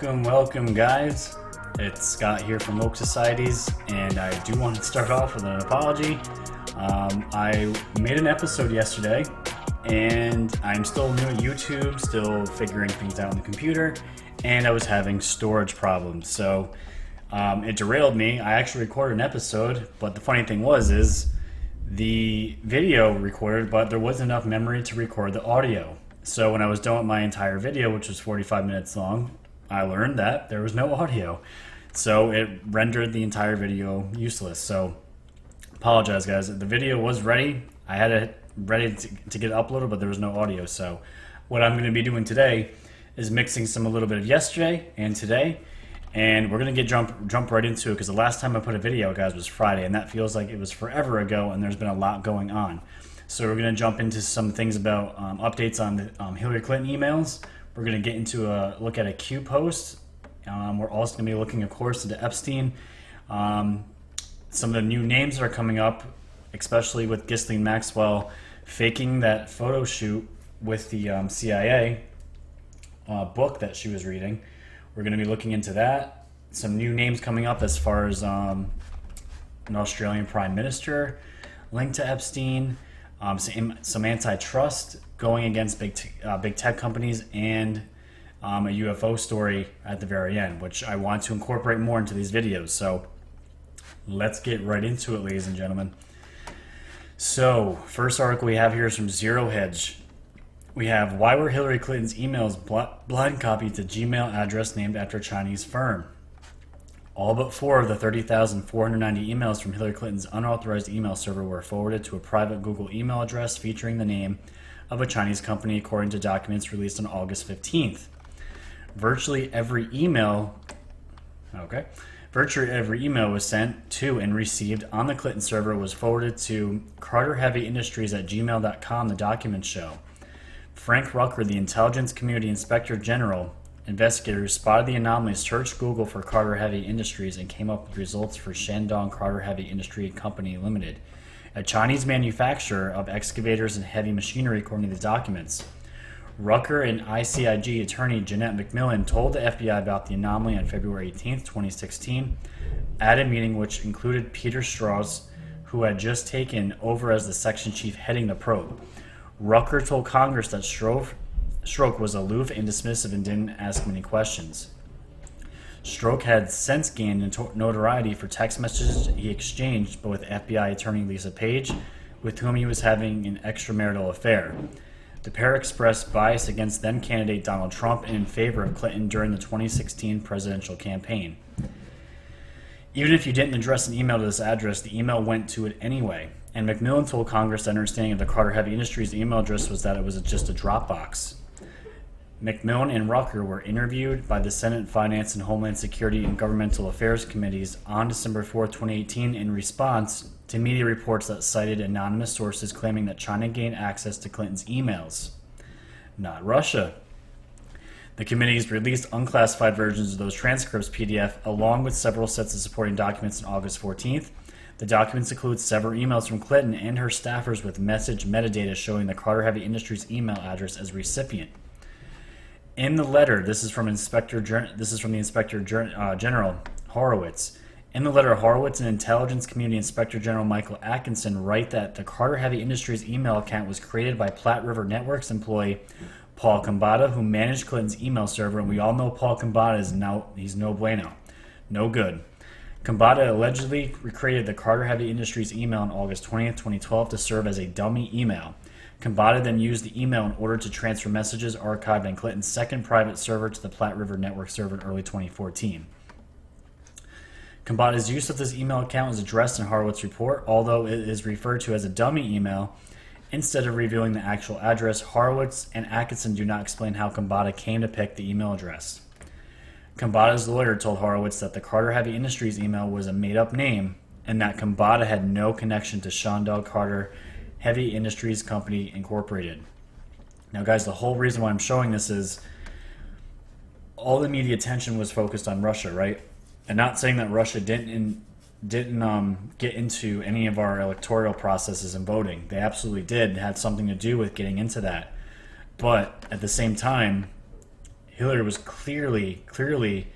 Welcome, guys. It's Scott here from Oak Societies, and I do want to start off with an apology. I made an episode yesterday, and I'm still new at YouTube, still figuring things out on the computer, and I was having storage problems, so it derailed me. I actually recorded an episode, but the funny thing is the video recorded, but there wasn't enough memory to record the audio. So when I was done with my entire video, which was 45 minutes long, I learned that there was no audio. So it rendered the entire video useless. So apologize, guys. The video was ready. I had it ready to get uploaded, but there was no audio. So what I'm going to be doing today is mixing a little bit of yesterday and today. And we're going to jump right into it, because the last time I put a video, guys, was Friday. And that feels like it was forever ago, and there's been a lot going on. So we're going to jump into some things about updates on the Hillary Clinton emails. We're going to get into a look at a Q post. We're also going to be looking, of course, into Epstein. Some of the new names that are coming up, especially with Ghislain Maxwell faking that photo shoot with the CIA book that she was reading. We're going to be looking into that. Some new names coming up as far as an Australian Prime Minister linked to Epstein. Some antitrust going against big tech companies, and a UFO story at the very end, which I want to incorporate more into these videos. So let's get right into it, ladies and gentlemen. So first article we have here is from Zero Hedge. We have, why were Hillary Clinton's emails blind copied to Gmail address named after a Chinese firm? All but 4 of the 30,490 emails from Hillary Clinton's unauthorized email server were forwarded to a private Google email address featuring the name of a Chinese company, according to documents released on August 15th. Virtually every email was sent to and received on the Clinton server was forwarded to Carter Heavy Industries at gmail.com, the documents show. Frank Rucker, the Intelligence Community Inspector General investigator who spotted the anomaly, searched Google for Carter Heavy Industries and came up with results for Shandong Carter Heavy Industry Company Limited, a Chinese manufacturer of excavators and heavy machinery, according to the documents. Rucker and ICIG attorney Jeanette McMillan told the FBI about the anomaly on February 18, 2016, at a meeting which included Peter Strauss, who had just taken over as the section chief heading the probe. Rucker told Congress that Stroke was aloof and dismissive and didn't ask many questions. Stroke had since gained notoriety for text messages he exchanged with FBI attorney Lisa Page, with whom he was having an extramarital affair. The pair expressed bias against then-candidate Donald Trump and in favor of Clinton during the 2016 presidential campaign. Even if you didn't address an email to this address, the email went to it anyway, and McMillan told Congress that understanding of the Carter Heavy Industries email address was that it was just a Dropbox. McMillan and Rucker were interviewed by the Senate Finance and Homeland Security and Governmental Affairs Committees on December 4, 2018, in response to media reports that cited anonymous sources claiming that China gained access to Clinton's emails, not Russia. The committees released unclassified versions of those transcripts PDF along with several sets of supporting documents on August 14th. The documents include several emails from Clinton and her staffers with message metadata showing the Carter Heavy Industries email address as recipient. In the letter, this is from the Inspector General Horowitz. In the letter, Horowitz and Intelligence Community Inspector General Michael Atkinson write that the Carter Heavy Industries email account was created by Platte River Networks employee Paul Kambata, who managed Clinton's email server, and we all know Paul Kambata he's no bueno, no good. Kambata allegedly recreated the Carter Heavy Industries email on August 20th, 2012 to serve as a dummy email. Kambata then used the email in order to transfer messages archived on Clinton's second private server to the Platte River Network server in early 2014. Kambata's use of this email account is addressed in Horowitz's report, although it is referred to as a dummy email. Instead of revealing the actual address, Horowitz and Atkinson do not explain how Kambata came to pick the email address. Kambata's lawyer told Horowitz that the Carter Heavy Industries email was a made-up name and that Kambata had no connection to Shandong Carter Heavy Industries Company Incorporated. Now, guys, the whole reason why I'm showing this is all the media attention was focused on Russia, right? And not saying that Russia didn't get into any of our electoral processes and voting. They absolutely did. It had something to do with getting into that. But at the same time, Hillary was clearly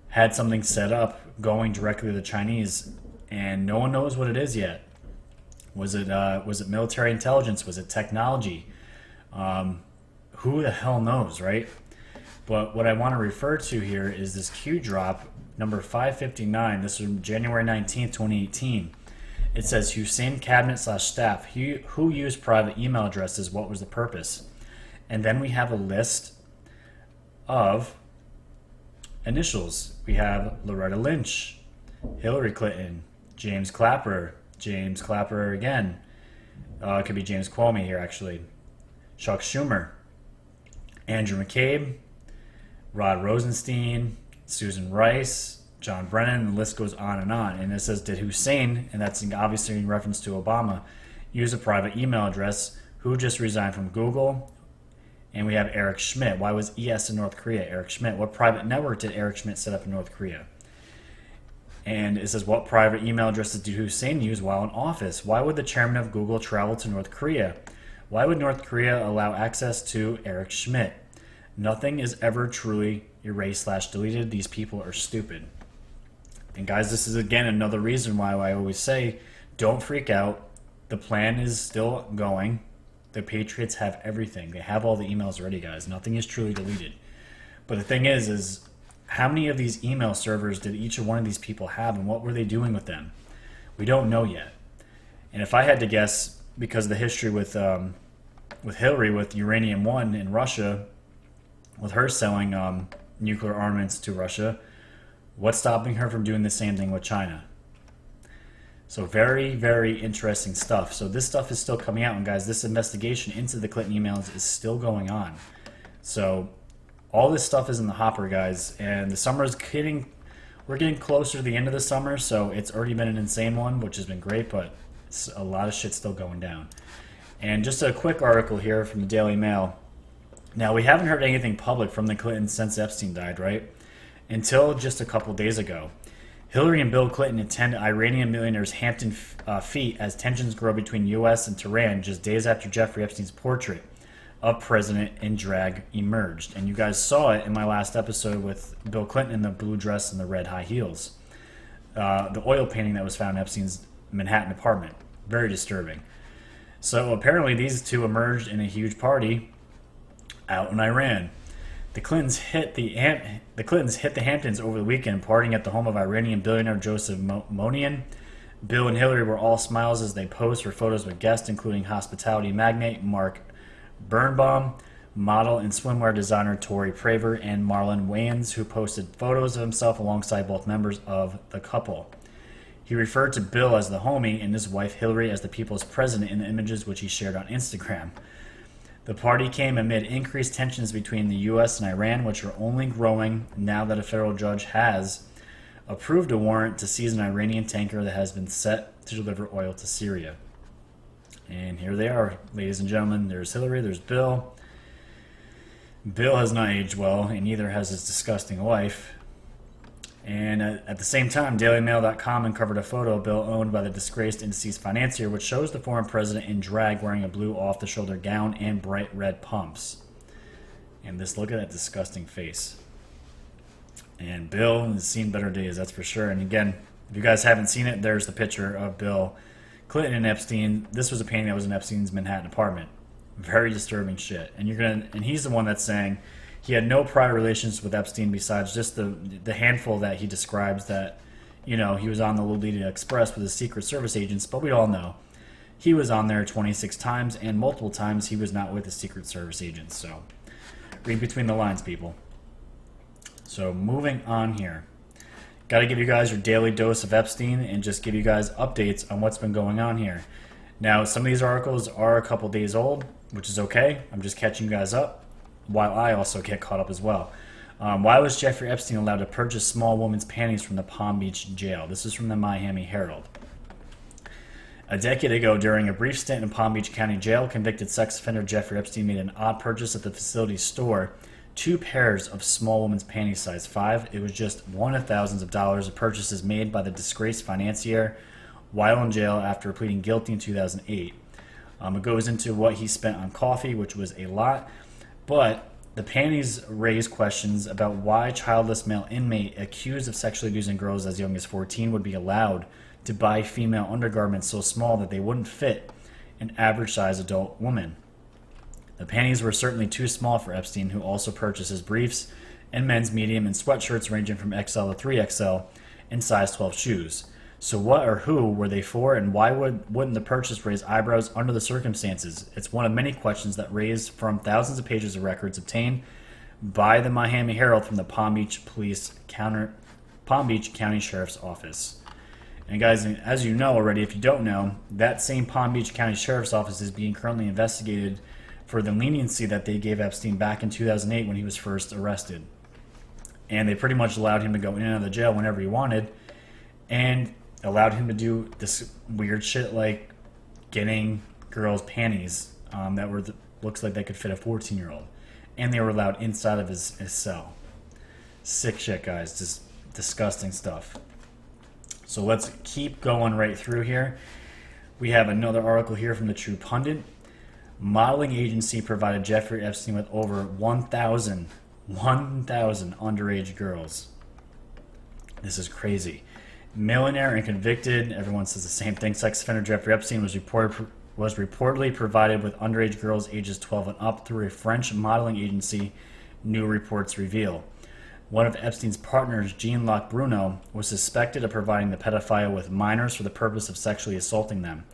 had something set up going directly to the Chinese, and no one knows what it is yet. Was it military intelligence? Was it technology? Who the hell knows, right? But what I want to refer to here is this Q drop number 559. This is from January 19th, 2018. It says Hussein cabinet/staff who used private email addresses. What was the purpose? And then we have a list of initials. We have Loretta Lynch, Hillary Clinton, James Clapper again. It could be James Comey here actually. Chuck Schumer, Andrew McCabe, Rod Rosenstein, Susan Rice, John Brennan, and the list goes on. And it says, did Hussein, and that's obviously in reference to Obama, use a private email address? Who just resigned from Google? And we have Eric Schmidt. Why was ES in North Korea? Eric Schmidt. What private network did Eric Schmidt set up in North Korea? And it says, what private email addresses did Hussein use while in office? Why would the chairman of Google travel to North Korea? Why would North Korea allow access to Eric Schmidt? Nothing is ever truly erased/deleted. These people are stupid. And guys, this is again another reason why I always say, don't freak out. The plan is still going. The Patriots have everything. They have all the emails ready, guys. Nothing is truly deleted. But the thing is how many of these email servers did each one of these people have, and what were they doing with them? We don't know yet. And if I had to guess, because of the history with Hillary, with Uranium One in Russia, with her selling nuclear armaments to Russia, what's stopping her from doing the same thing with China? So very, very interesting stuff. So this stuff is still coming out, and guys, this investigation into the Clinton emails is still going on. So all this stuff is in the hopper, guys, and the summer is we're getting closer to the end of the summer, so it's already been an insane one, which has been great, but it's a lot of shit still going down. And just a quick article here from the Daily Mail. Now, we haven't heard anything public from the Clintons since Epstein died, right? Until just a couple days ago. Hillary and Bill Clinton attend Iranian millionaire's Hampton feat as tensions grow between U.S. and Tehran just days after Jeffrey Epstein's portrait of president in drag emerged. And you guys saw it in my last episode with Bill Clinton in the blue dress and the red high heels. The oil painting that was found in Epstein's Manhattan apartment. Very disturbing. So apparently these two emerged in a huge party out in Iran. The Clintons hit the Hamptons over the weekend, partying at the home of Iranian billionaire Joseph Monian. Bill and Hillary were all smiles as they posed for photos with guests, including hospitality magnate Mark Birnbaum, model and swimwear designer Tori Praver, and Marlon Wayans, who posted photos of himself alongside both members of the couple. He referred to Bill as the homie and his wife Hillary as the people's president in the images which he shared on Instagram. The party came amid increased tensions between the U.S. and Iran, which are only growing now that a federal judge has approved a warrant to seize an Iranian tanker that has been set to deliver oil to Syria. And here they are, ladies and gentlemen. There's Hillary, there's Bill. Bill has not aged well, and neither has his disgusting wife. And at the same time, DailyMail.com uncovered a photo of Bill owned by the disgraced and deceased financier, which shows the former president in drag wearing a blue off-the-shoulder gown and bright red pumps. And look at that disgusting face. And Bill has seen better days, that's for sure. And again, if you guys haven't seen it, there's the picture of Bill Clinton and Epstein. This was a painting that was in Epstein's Manhattan apartment. Very disturbing shit. And he's the one that's saying he had no prior relations with Epstein besides just the handful that he describes that, he was on the Lolita Express with his Secret Service agents, but we all know he was on there 26 times, and multiple times he was not with the Secret Service agents. So read between the lines, people. So moving on here. Got to give you guys your daily dose of Epstein and just give you guys updates on what's been going on here. Now, some of these articles are a couple days old, which is okay. I'm just catching you guys up, while I also get caught up as well. Why was Jeffrey Epstein allowed to purchase small woman's panties from the Palm Beach jail? This is from the Miami Herald. A decade ago, during a brief stint in Palm Beach County Jail, convicted sex offender Jeffrey Epstein made an odd purchase at the facility's store. 2 pairs of small woman's panties size 5. It was just one of thousands of dollars of purchases made by the disgraced financier while in jail after pleading guilty in 2008. It goes into what he spent on coffee, which was a lot. But The panties raise questions about why childless male inmate accused of sexually abusing girls as young as 14 would be allowed to buy female undergarments so small that they wouldn't fit an average-sized adult woman. The panties were certainly too small for Epstein, who also purchases briefs and men's medium and sweatshirts ranging from XL to 3XL and size 12 shoes. So what or who were they for, and why wouldn't the purchase raise eyebrows under the circumstances? It's one of many questions that raised from thousands of pages of records obtained by the Miami Herald from the Palm Beach County Sheriff's Office. And guys, as you know already, if you don't know, that same Palm Beach County Sheriff's Office is being currently investigated for the leniency that they gave Epstein back in 2008 when he was first arrested. And they pretty much allowed him to go in and out of the jail whenever he wanted, and allowed him to do this weird shit like getting girls' panties that were looks like they could fit a 14-year-old, and they were allowed inside of his cell. Sick shit, guys. Just disgusting stuff. So let's keep going right through here. We have another article here from the True Pundit. Modeling agency provided Jeffrey Epstein with over 1,000 underage girls. This is crazy. Millionaire and convicted, everyone says the same thing, sex offender Jeffrey Epstein was reportedly provided with underage girls ages 12 and up through a French modeling agency, new reports reveal. One of Epstein's partners, Jean-Luc Bruno, was suspected of providing the pedophile with minors for the purpose of sexually assaulting them.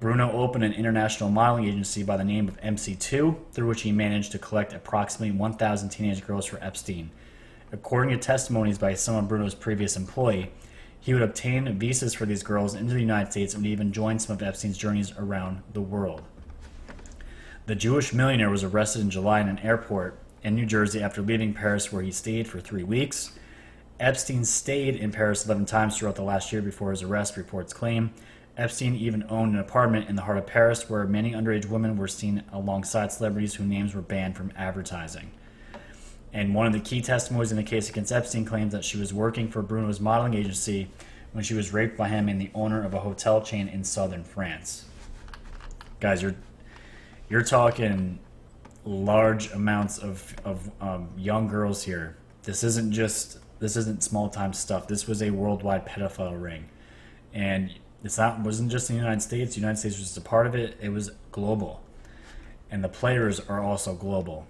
Bruno opened an international modeling agency by the name of MC2, through which he managed to collect approximately 1,000 teenage girls for Epstein. According to testimonies by some of Bruno's previous employees, he would obtain visas for these girls into the United States and would even join some of Epstein's journeys around the world. The Jewish millionaire was arrested in July in an airport in New Jersey after leaving Paris, where he stayed for 3 weeks. Epstein stayed in Paris 11 times throughout the last year before his arrest, reports claim. Epstein even owned an apartment in the heart of Paris where many underage women were seen alongside celebrities whose names were banned from advertising. And one of the key testimonies in the case against Epstein claims that she was working for Bruno's modeling agency when she was raped by him and the owner of a hotel chain in southern France. Guys, you're talking large amounts of young girls here. This isn't small time stuff. This was a worldwide pedophile ring, and wasn't just in the United States. The United States was just a part of it. It was global, and the players are also global.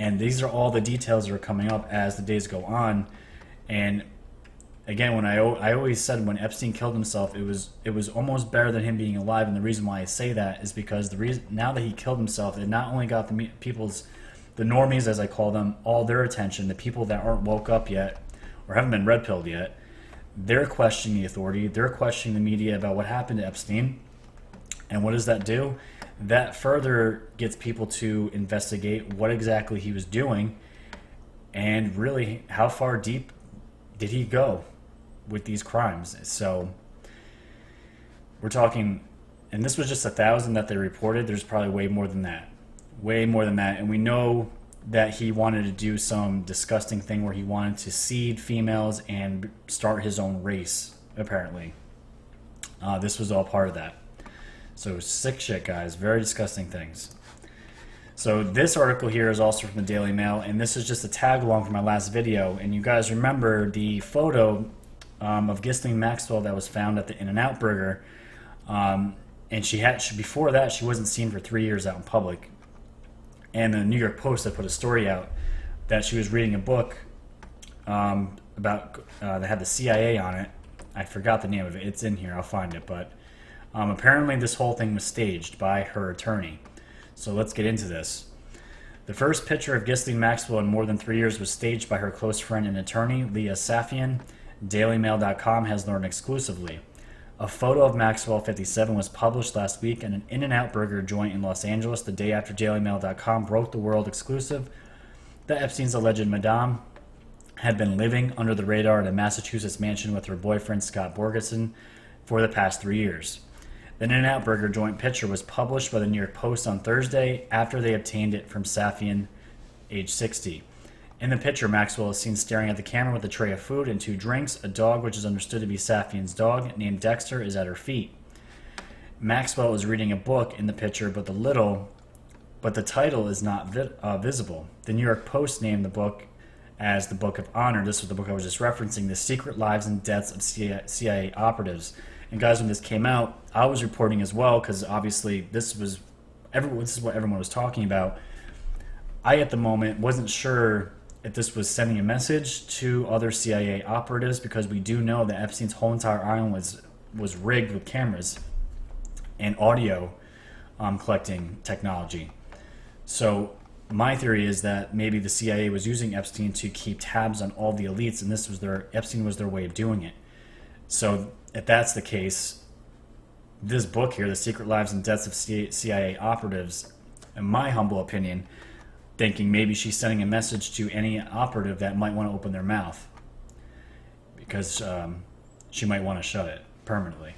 And these are all the details that are coming up as the days go on. And again, when I always said when Epstein killed himself, it was almost better than him being alive. And the reason why I say that is because now that he killed himself, it not only got the normies, as I call them, all their attention. The people that aren't woke up yet or haven't been red pilled yet, they're questioning the authority. They're questioning the media about what happened to Epstein. And what does that do? That further gets people to investigate what exactly he was doing and really how far deep did he go with these crimes. So we're talking, and this was just 1,000 that they reported. There's probably way more than that. And we know that he wanted to do some disgusting thing where he wanted to seed females and start his own race, apparently. This was all part of that. So sick shit, guys. Very disgusting things. So this article here is also from the Daily Mail, and this is just a tag along from my last video. And you guys remember the photo of Ghislain Maxwell that was found at the In-N-Out Burger. And before that, she wasn't seen for 3 years out in public. And the New York Post had put a story out that she was reading a book about that had the CIA on it. I forgot the name of it. It's in here. I'll find it, but. Apparently this whole thing was staged by her attorney. So let's get into this. The first picture of Ghislain Maxwell in more than 3 years was staged by her close friend and attorney, Leah Safian. DailyMail.com has learned exclusively. A photo of Maxwell, 57, was published last week in an In-N-Out Burger joint in Los Angeles the day after DailyMail.com broke the world exclusive that Epstein's alleged madame had been living under the radar at a Massachusetts mansion with her boyfriend, Scott Borgeson, for the past 3 years. The In-N-Out Burger joint picture was published by the New York Post on Thursday after they obtained it from Safian, age 60. In the picture, Maxwell is seen staring at the camera with a tray of food and 2 drinks. A dog, which is understood to be Safian's dog, named Dexter, is at her feet. Maxwell is reading a book in the picture, but the little but the title is not visible. The New York Post named the book as the Book of Honor. This was the book I was just referencing, The Secret Lives and Deaths of CIA Operatives. And guys, when this came out, I was reporting as well, because obviously this is what everyone was talking about. I, at the moment, wasn't sure if this was sending a message to other CIA operatives, because we do know that Epstein's whole entire island was rigged with cameras and audio collecting technology. So my theory is that maybe the CIA was using Epstein to keep tabs on all the elites, and Epstein was their way of doing it. So if that's the case, this book here, The Secret Lives and Deaths of CIA Operatives, in my humble opinion, thinking maybe she's sending a message to any operative that might want to open their mouth, because she might want to shut it permanently.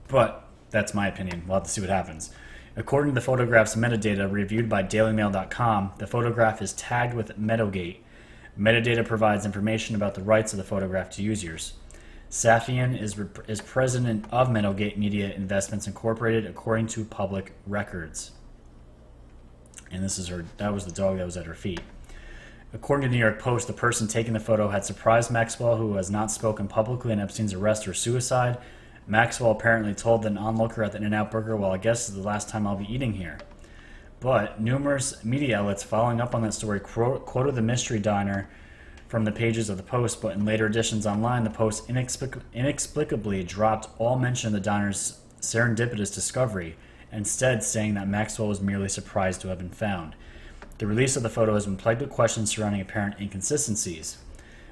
But that's my opinion. We'll have to see what happens. According to the photograph's metadata reviewed by DailyMail.com, the photograph is tagged with Metagate. Metadata provides information about the rights of the photograph to users. Safian is president of Metagate Media Investments Incorporated, according to public records. And that was the dog that was at her feet. According to the New York Post, the person taking the photo had surprised Maxwell, who has not spoken publicly on Epstein's arrest or suicide. Maxwell apparently told an onlooker at the In-N-Out Burger, "Well, I guess this is the last time I'll be eating here." But numerous media outlets following up on that story quoted the mystery diner from the pages of the Post, but in later editions online, the Post inexplicably dropped all mention of the diner's serendipitous discovery, instead saying that Maxwell was merely surprised to have been found. The release of the photo has been plagued with questions surrounding apparent inconsistencies.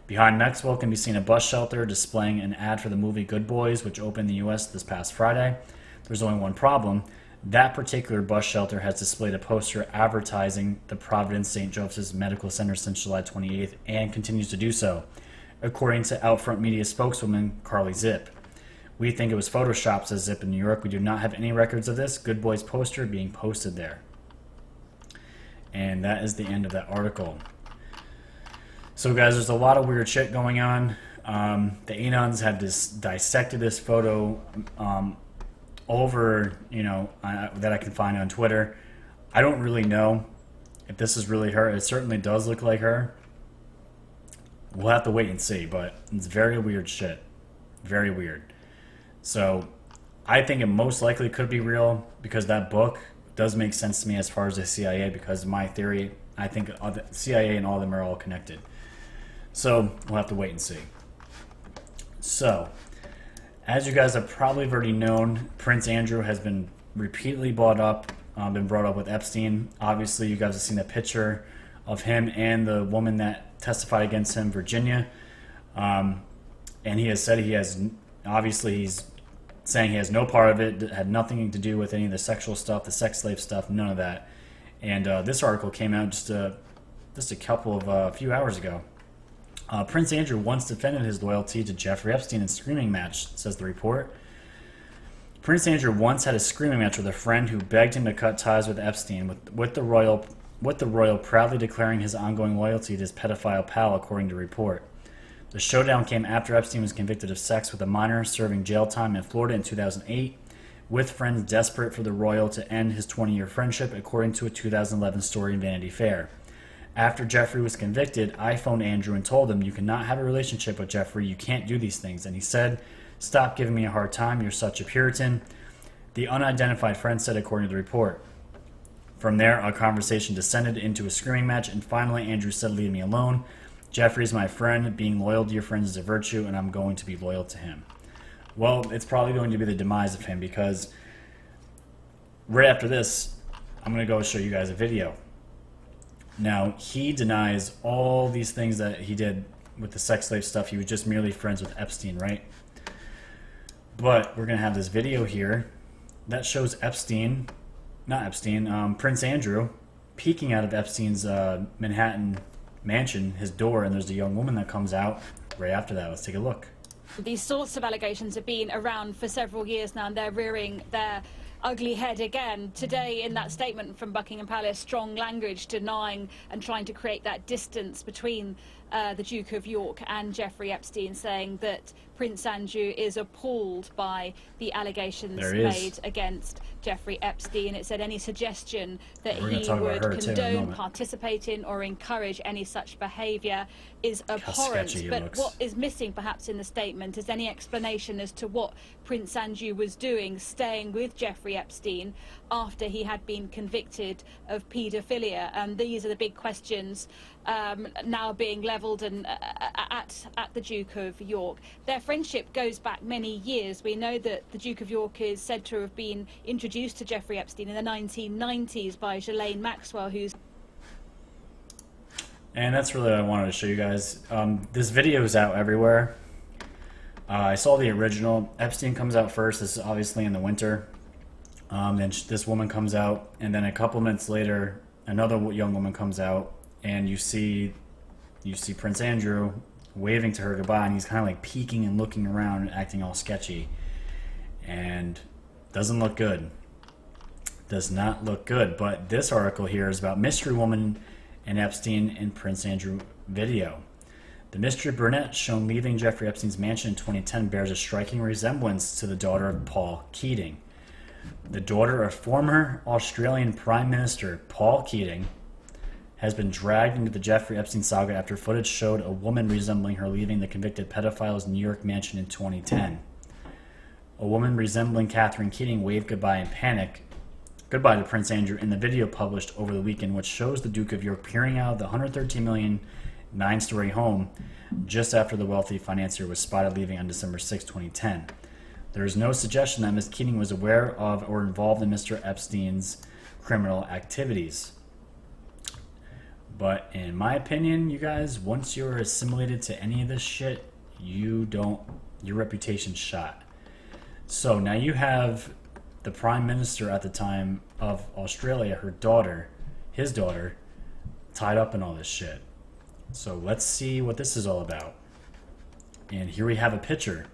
Behind Maxwell can be seen a bus shelter displaying an ad for the movie Good Boys, which opened in the U.S. this past Friday. There's only one problem. That particular bus shelter has displayed a poster advertising the Providence St. Joseph's Medical Center since July 28th and continues to do so, according to Outfront Media spokeswoman Carly Zip. "We think it was photoshopped," says Zip in New York. "We do not have any records of this Good Boys poster being posted there." And that is the end of that article. So guys, there's a lot of weird shit going on. The Anons have dissected this photo over, that I can find on Twitter. I don't really know if this is really her. It certainly does look like her. We'll have to wait and see, but it's very weird shit. Very weird. So I think it most likely could be real, because that book does make sense to me as far as the CIA, because my theory, I think the CIA and all of them are all connected. So we'll have to wait and see. So, as you guys have probably already known, Prince Andrew has been repeatedly brought up with Epstein. Obviously, you guys have seen the picture of him and the woman that testified against him, Virginia. And he has said he's saying he has no part of it, had nothing to do with any of the sexual stuff, the sex slave stuff, none of that. And this article came out just a few hours ago. Prince Andrew once defended his loyalty to Jeffrey Epstein in a screaming match, says the report. Prince Andrew once had a screaming match with a friend who begged him to cut ties with Epstein, with the royal proudly declaring his ongoing loyalty to his pedophile pal, according to the report. The showdown came after Epstein was convicted of sex with a minor, serving jail time in Florida in 2008, with friends desperate for the royal to end his 20-year friendship, according to a 2011 story in Vanity Fair. After Jeffrey was convicted, I phoned Andrew and told him, "You cannot have a relationship with Jeffrey. You can't do these things." And he said, "Stop giving me a hard time. You're such a Puritan." The unidentified friend said, according to the report. From there, our conversation descended into a screaming match, and finally Andrew said, "Leave me alone. Jeffrey's my friend. Being loyal to your friends is a virtue, and I'm going to be loyal to him." Well, it's probably going to be the demise of him, because right after this, I'm going to go show you guys a video. Now, he denies all these things that he did with the sex slave stuff. He was just merely friends with Epstein, right? But we're going to have this video here that shows Prince Andrew peeking out of Epstein's Manhattan mansion, his door, and there's a young woman that comes out right after that. Let's take a look. These sorts of allegations have been around for several years now, and they're rearing their ugly head again. Today, in that statement from Buckingham Palace, strong language denying and trying to create that distance between the Duke of York and Jeffrey Epstein, saying that Prince Andrew is appalled by the allegations made against Jeffrey Epstein. It said any suggestion that he would condone, participate in, or encourage any such behaviour is abhorrent. But what is missing perhaps in the statement is any explanation as to what Prince Andrew was doing staying with Jeffrey Epstein after he had been convicted of paedophilia. And these are the big questions now being levelled at the Duke of York. Their friendship goes back many years. We know that the Duke of York is said to have been introduced to Jeffrey Epstein in the 1990s by Ghislain Maxwell, who's... And that's really what I wanted to show you guys. This video is out everywhere. I saw the original. Epstein comes out first. This is obviously in the winter. Then this woman comes out, and then a couple minutes later, another young woman comes out, and you see Prince Andrew waving to her goodbye, and he's kind of like peeking and looking around and acting all sketchy, and doesn't look good. Does not look good. But this article here is about mystery woman and Epstein and Prince Andrew video. The mystery brunette shown leaving Jeffrey Epstein's mansion in 2010 bears a striking resemblance to the daughter of Paul Keating. The daughter of former Australian Prime Minister Paul Keating has been dragged into the Jeffrey Epstein saga after footage showed a woman resembling her leaving the convicted pedophile's New York mansion in 2010. A woman resembling Catherine Keating waved goodbye in panic goodbye to Prince Andrew in the video published over the weekend, which shows the Duke of York peering out of the $113 million 9-story home just after the wealthy financier was spotted leaving on December 6, 2010. There is no suggestion that Ms. Keating was aware of or involved in Mr. Epstein's criminal activities. But in my opinion, you guys, once you're assimilated to any of this shit, your reputation's shot. So now you have the Prime Minister at the time of Australia, his daughter, tied up in all this shit. So let's see what this is all about. And here we have a picture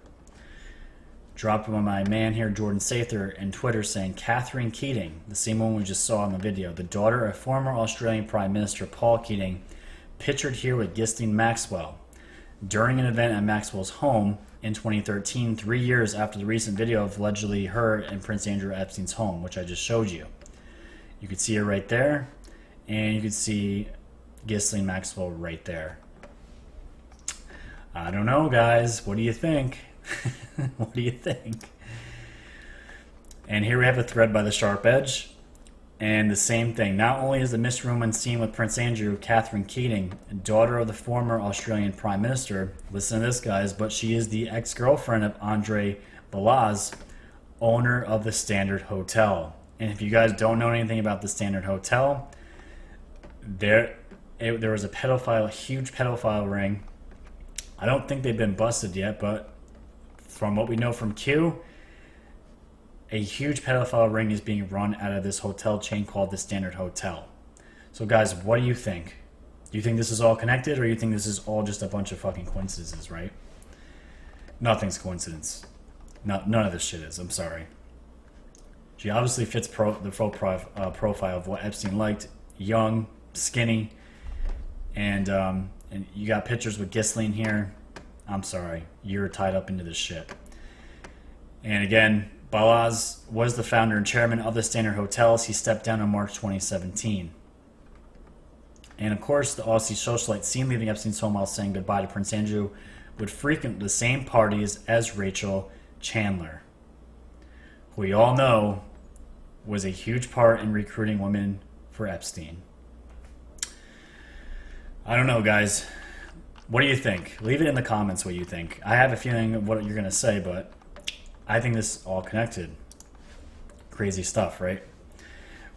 dropped by my man here, Jordan Sather, in Twitter, saying Catherine Keating, the same one we just saw in the video, the daughter of former Australian Prime Minister Paul Keating, pictured here with Ghislain Maxwell during an event at Maxwell's home in 2013, 3 years after the recent video of allegedly her and Prince Andrew Epstein's home, which I just showed you. You could see her right there, and you could see Ghislain Maxwell right there. I don't know, guys. What do you think? What do you think? And here we have a thread by the Sharp Edge. And the same thing. Not only is the mystery woman seen with Prince Andrew, Catherine Keating, daughter of the former Australian Prime Minister, listen to this, guys, but she is the ex-girlfriend of Andre Balazs, owner of the Standard Hotel. And if you guys don't know anything about the Standard Hotel, there was a huge pedophile ring. I don't think they've been busted yet, but from what we know from Q, a huge pedophile ring is being run out of this hotel chain called the Standard Hotel. So guys, what do you think? Do you think this is all connected, or do you think this is all just a bunch of fucking coincidences, right? Nothing's coincidence. None of this shit is. I'm sorry. She obviously fits the profile of what Epstein liked. Young, skinny, and you got pictures with Ghislain here. I'm sorry. You're tied up into this shit. And again, Balazs was the founder and chairman of the Standard Hotels. He stepped down in March 2017. And of course, the Aussie socialite seen leaving Epstein's home while saying goodbye to Prince Andrew would frequent the same parties as Rachel Chandler, who we all know was a huge part in recruiting women for Epstein. I don't know, guys. What do you think? Leave it in the comments what you think. I have a feeling of what you're going to say, but I think this is all connected. Crazy stuff, right?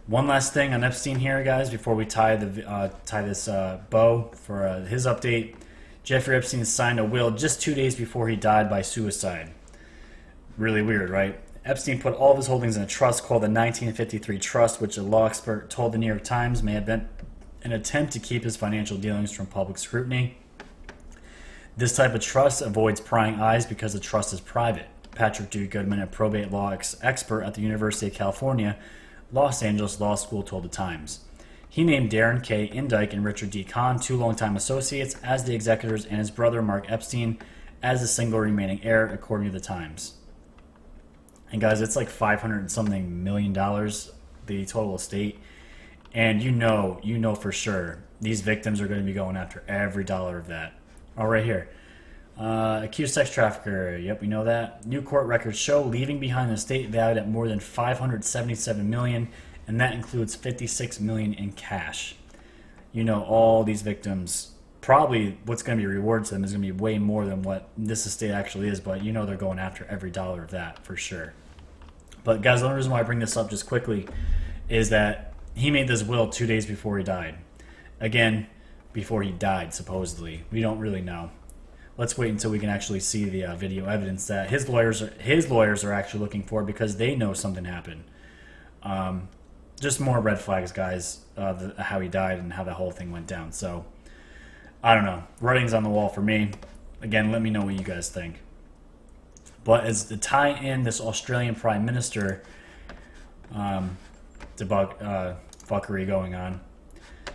One last thing on Epstein here, guys, before we tie this bow for his update. Jeffrey Epstein signed a will just 2 days before he died by suicide. Really weird, right? Epstein put all of his holdings in a trust called the 1953 Trust, which a law expert told the New York Times may have been an attempt to keep his financial dealings from public scrutiny. This type of trust avoids prying eyes because the trust is private. Patrick D. Goodman, a probate law expert at the University of California, Los Angeles Law School, told the Times. He named Darren K. Indyke and Richard D. Kahn, 2 longtime associates, as the executors, and his brother Mark Epstein as the single remaining heir, according to the Times. And guys, it's like $500 and something million, the total estate. And you know for sure these victims are going to be going after every dollar of that. Oh, right here. Accused sex trafficker. Yep, we know that. New court records show leaving behind an estate valued at more than $577 million, and that includes $56 million in cash. You know, all these victims, probably what's going to be rewarded to them is going to be way more than what this estate actually is, but you know they're going after every dollar of that for sure. But guys, the only reason why I bring this up just quickly is that he made this will 2 days before he died. Again, before he died, supposedly. We don't really know. Let's wait until we can actually see the video evidence that his lawyers are actually looking for, because they know something happened. Just more red flags, guys, how he died and how the whole thing went down. So, I don't know. Writing's on the wall for me. Again, let me know what you guys think. But as to tie in this Australian Prime Minister fuckery going on,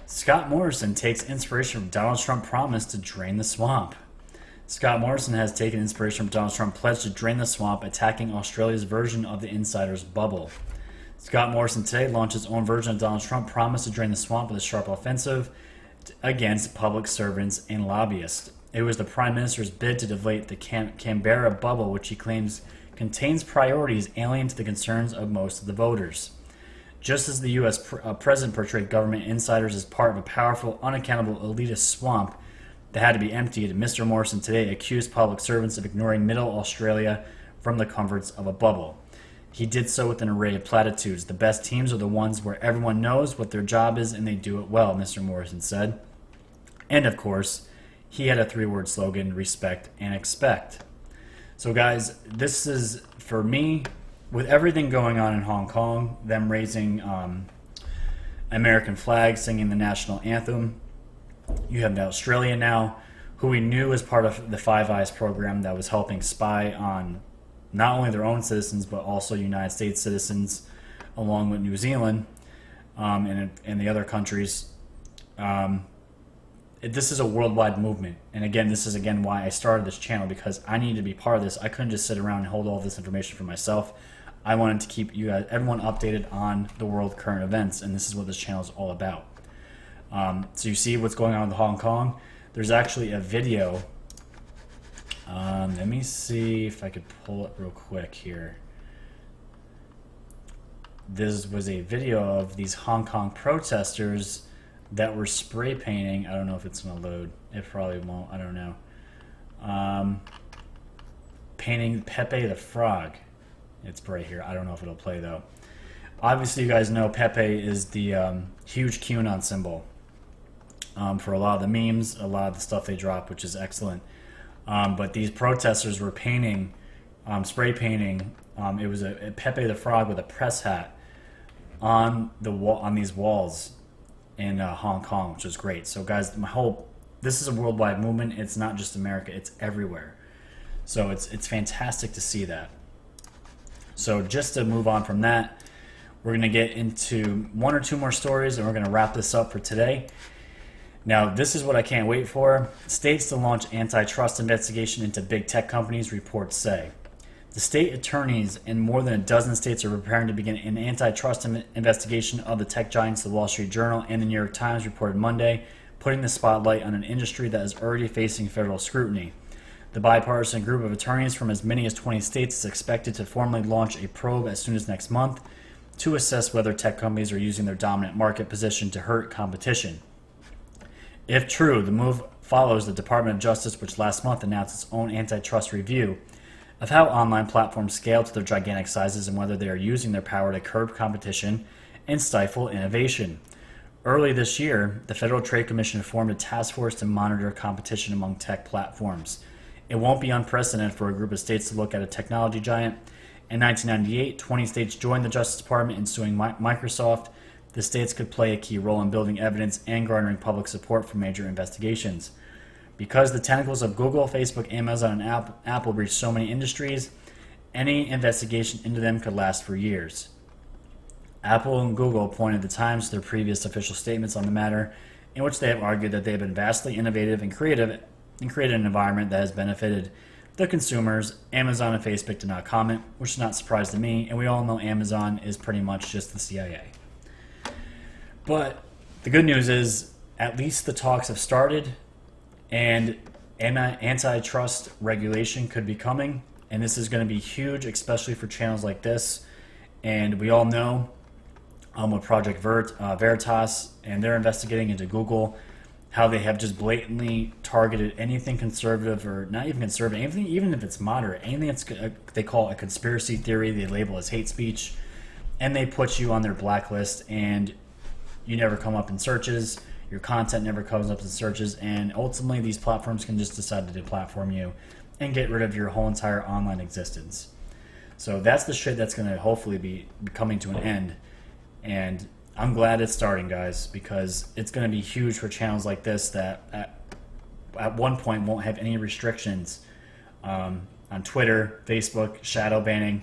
Scott Morrison takes inspiration from Donald Trump's promise to drain the swamp. Scott Morrison has taken inspiration from Donald Trump's pledge to drain the swamp, attacking Australia's version of the insider's bubble. Scott Morrison today launched his own version of Donald Trump's promise to drain the swamp with a sharp offensive against public servants and lobbyists. It was the Prime Minister's bid to deflate the Canberra bubble, which he claims contains priorities alien to the concerns of most of the voters. Just as the U.S. President portrayed government insiders as part of a powerful, unaccountable, elitist swamp that had to be emptied, Mr. Morrison today accused public servants of ignoring middle Australia from the comforts of a bubble. He did so with an array of platitudes. The best teams are the ones where everyone knows what their job is and they do it well, Mr. Morrison said. And of course, he had a 3-word slogan: respect and expect. So guys, this is, for me, with everything going on in Hong Kong, them raising American flags, singing the national anthem. You have Australia now, who we knew was part of the Five Eyes program that was helping spy on not only their own citizens, but also United States citizens, along with New Zealand and the other countries. This is a worldwide movement. And again, this is why I started this channel, because I needed to be part of this. I couldn't just sit around and hold all this information for myself. I wanted to keep everyone updated on the world current events, and this is what this channel is all about. So you see what's going on with Hong Kong. There's actually a video. Let me see if I could pull it real quick here. This was a video of these Hong Kong protesters that were spray painting. I don't know if it's going to load. It probably won't. I don't know. Painting Pepe the Frog. It's right here. I don't know if it'll play, though. Obviously, you guys know Pepe is the huge QAnon symbol for a lot of the memes, a lot of the stuff they drop, which is excellent. But these protesters were painting, spray painting. It was a Pepe the Frog with a press hat on the wall, on these walls in Hong Kong, which is great. So, guys, this is a worldwide movement. It's not just America; it's everywhere. So it's fantastic to see that. So just to move on from that, we're going to get into 1 or 2 more stories, and we're going to wrap this up for today. Now, this is what I can't wait for. States to launch antitrust investigation into big tech companies, reports say. The state attorneys in more than a dozen states are preparing to begin an antitrust investigation of the tech giants, the Wall Street Journal and the New York Times reported Monday, putting the spotlight on an industry that is already facing federal scrutiny. The bipartisan group of attorneys from as many as 20 states is expected to formally launch a probe as soon as next month to assess whether tech companies are using their dominant market position to hurt competition. If true, the move follows the Department of Justice, which last month announced its own antitrust review of how online platforms scale to their gigantic sizes and whether they are using their power to curb competition and stifle innovation. Early this year, the Federal Trade Commission formed a task force to monitor competition among tech platforms. It won't be unprecedented for a group of states to look at a technology giant. In 1998, 20 states joined the Justice Department in suing Microsoft. The states could play a key role in building evidence and garnering public support for major investigations. Because the tentacles of Google, Facebook, Amazon, and Apple reach so many industries, any investigation into them could last for years. Apple and Google pointed the Times to their previous official statements on the matter, in which they have argued that they have been vastly innovative and creative and created an environment that has benefited the consumers. Amazon and Facebook did not comment, which is not a surprise to me, and we all know Amazon is pretty much just the CIA. But the good news is, at least the talks have started, and antitrust regulation could be coming, and this is going to be huge, especially for channels like this. And we all know with Project Veritas, and they're investigating into Google, how they have just blatantly targeted anything conservative, or not even conservative, anything, even if it's moderate, anything that's they call a conspiracy theory, they label as hate speech, and they put you on their blacklist, and you never come up in searches, your content never comes up in searches, and ultimately these platforms can just decide to deplatform you and get rid of your whole entire online existence. So that's the shit that's going to hopefully be coming to an end. And I'm glad it's starting, guys, because it's going to be huge for channels like this that at one point won't have any restrictions on Twitter, Facebook, shadow banning,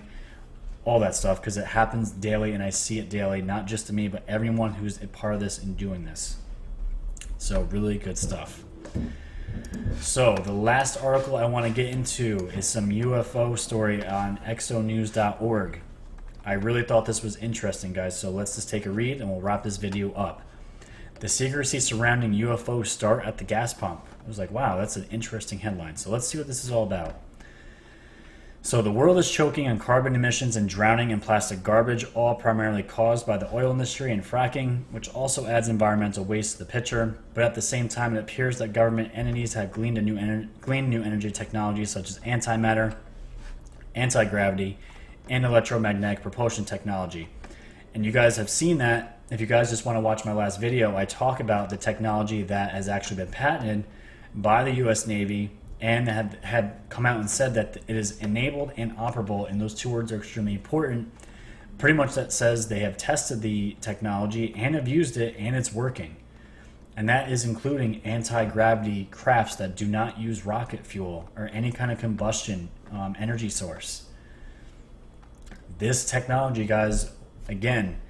all that stuff, because it happens daily, and I see it daily, not just to me, but everyone who's a part of this and doing this. So really good stuff. So the last article I want to get into is some UFO story on exonews.org. I really thought this was interesting, guys, so let's just take a read and we'll wrap this video up. The secrecy surrounding UFOs start at the gas pump. I was like, wow, that's an interesting headline. So let's see what this is all about. So the world is choking on carbon emissions and drowning in plastic garbage, all primarily caused by the oil industry and fracking, which also adds environmental waste to the picture. But at the same time, it appears that government entities have gleaned new energy technologies such as antimatter, anti-gravity, and electromagnetic propulsion technology. And you guys have seen that. If you guys just want to watch my last video, I talk about the technology that has actually been patented by the US Navy and had come out and said that it is enabled and operable, and those two words are extremely important. Pretty much that says they have tested the technology and have used it and it's working. And that is including anti-gravity crafts that do not use rocket fuel or any kind of combustion energy source. This technology, guys, again,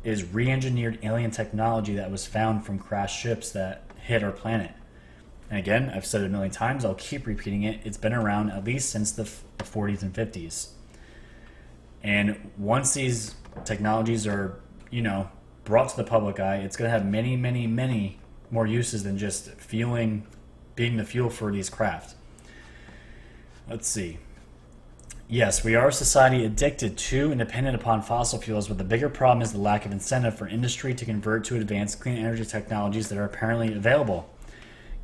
is re-engineered alien technology that was found from crashed ships that hit our planet. And again, I've said it a million times, I'll keep repeating it. It's been around at least since the 40s and 50s. And once these technologies are, brought to the public eye, it's going to have many, many, many more uses than just being the fuel for these craft. Let's see. Yes, we are a society addicted to and dependent upon fossil fuels, but the bigger problem is the lack of incentive for industry to convert to advanced clean energy technologies that are apparently available.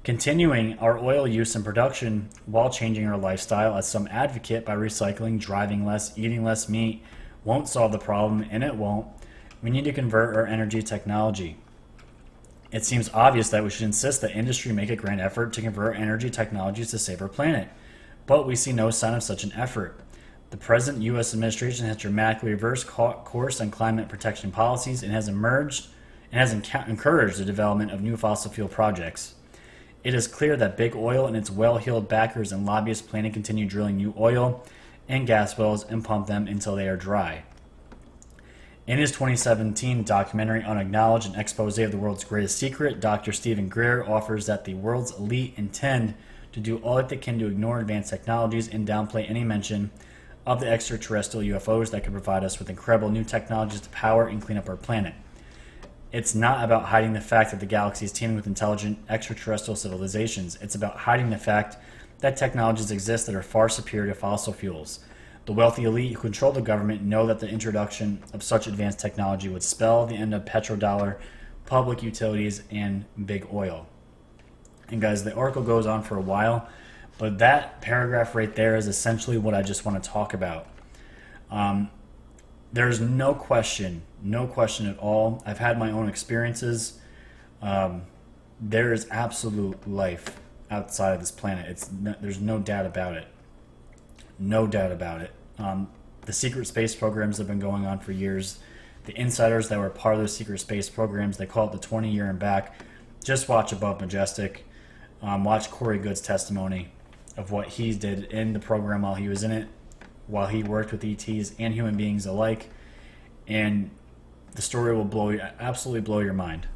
Continuing our oil use and production while changing our lifestyle, as some advocate, by recycling, driving less, eating less meat, won't solve the problem, and it won't. We need to convert our energy technology. It seems obvious that we should insist that industry make a grand effort to convert energy technologies to save our planet, but we see no sign of such an effort. The present U.S. administration has dramatically reversed course on climate protection policies and has encouraged the development of new fossil fuel projects. It is clear that big oil and its well-heeled backers and lobbyists plan to continue drilling new oil and gas wells and pump them until they are dry. In his 2017 documentary Unacknowledged, an expose of the world's greatest secret, Dr. Stephen Greer offers that the world's elite intend to do all that they can to ignore advanced technologies and downplay any mention of the extraterrestrial UFOs that could provide us with incredible new technologies to power and clean up our planet. It's not about hiding the fact that the galaxy is teeming with intelligent extraterrestrial civilizations. It's about hiding the fact that technologies exist that are far superior to fossil fuels. The wealthy elite who control the government know that the introduction of such advanced technology would spell the end of petrodollar, public utilities, and big oil. And guys, the article goes on for a while, but that paragraph right there is essentially what I just want to talk about. There's no question at all. I've had my own experiences. There is absolute life outside of this planet. There's no doubt about it. No doubt about it. The secret space programs have been going on for years. The insiders that were part of those secret space programs, they call it the 20 year and back. Just watch Above Majestic. Watch Corey Good's testimony of what he did in the program while he was in it, while he worked with ETs and human beings alike. and the story will absolutely blow your mind.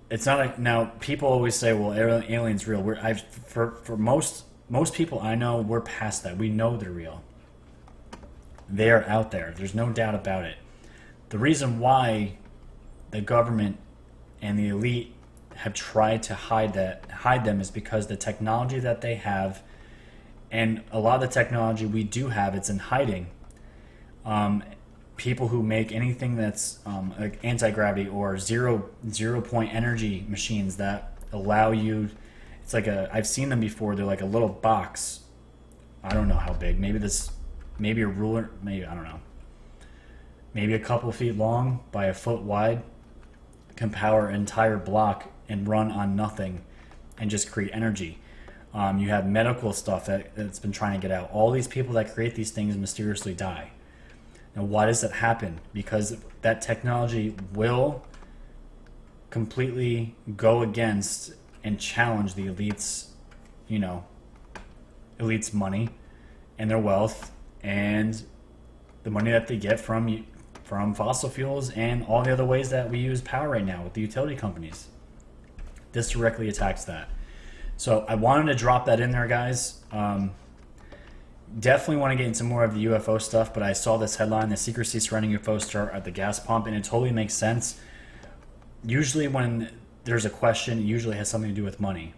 It's not like, now people always say, well, aliens real. For most people I know, we're past that. We know they're real. They are out there. There's no doubt about it. The reason why the government and the elite have tried to hide them is because the technology that they have, and a lot of the technology we do have, it's in hiding. People who make anything that's like anti-gravity or zero point energy machines that allow you, it's like I've seen them before. They're like a little box. I don't know how big. Maybe a ruler. Maybe, I don't know. Maybe a couple feet long by a foot wide, can power an entire block and run on nothing and just create energy. You have medical stuff that's been trying to get out. All these people that create these things mysteriously die. Now, why does that happen? Because that technology will completely go against and challenge the elite's money and their wealth and the money that they get from fossil fuels and all the other ways that we use power right now with the utility companies. This directly attacks that. So I wanted to drop that in there, guys. Definitely want to get into more of the UFO stuff, but I saw this headline, the secrecy surrounding UFOs start at the gas pump, and it totally makes sense. Usually when there's a question, it usually has something to do with money.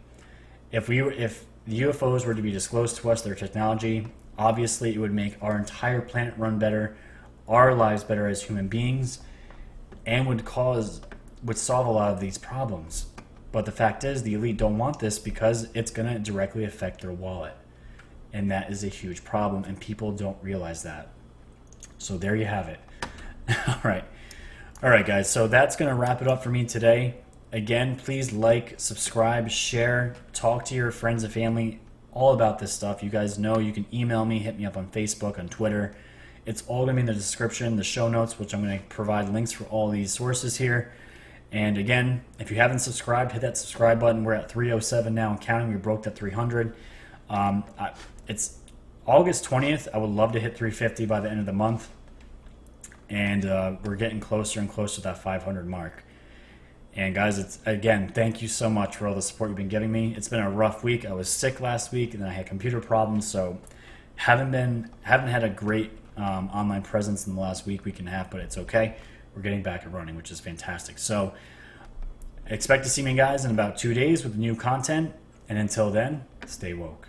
If the UFOs were to be disclosed to us, their technology, obviously it would make our entire planet run better, our lives better as human beings, and would solve a lot of these problems. But the fact is, the elite don't want this because it's going to directly affect their wallet. And that is a huge problem, and people don't realize that. So there you have it. All right, guys. So that's going to wrap it up for me today. Again, please like, subscribe, share, talk to your friends and family all about this stuff. You guys know you can email me, hit me up on Facebook, on Twitter. It's all going to be in the description, the show notes, which I'm going to provide links for all these sources here. And again, if you haven't subscribed, hit that subscribe button. We're at 307 now and counting. We broke that 300. It's August 20th. I would love to hit 350 by the end of the month. And we're getting closer and closer to that 500 mark. And guys, thank you so much for all the support you've been giving me. It's been a rough week. I was sick last week, and then I had computer problems, so haven't had a great online presence in the last week and a half, but it's okay. We're getting back and running, which is fantastic. So expect to see me, guys, in about 2 days with new content. And until then, stay woke.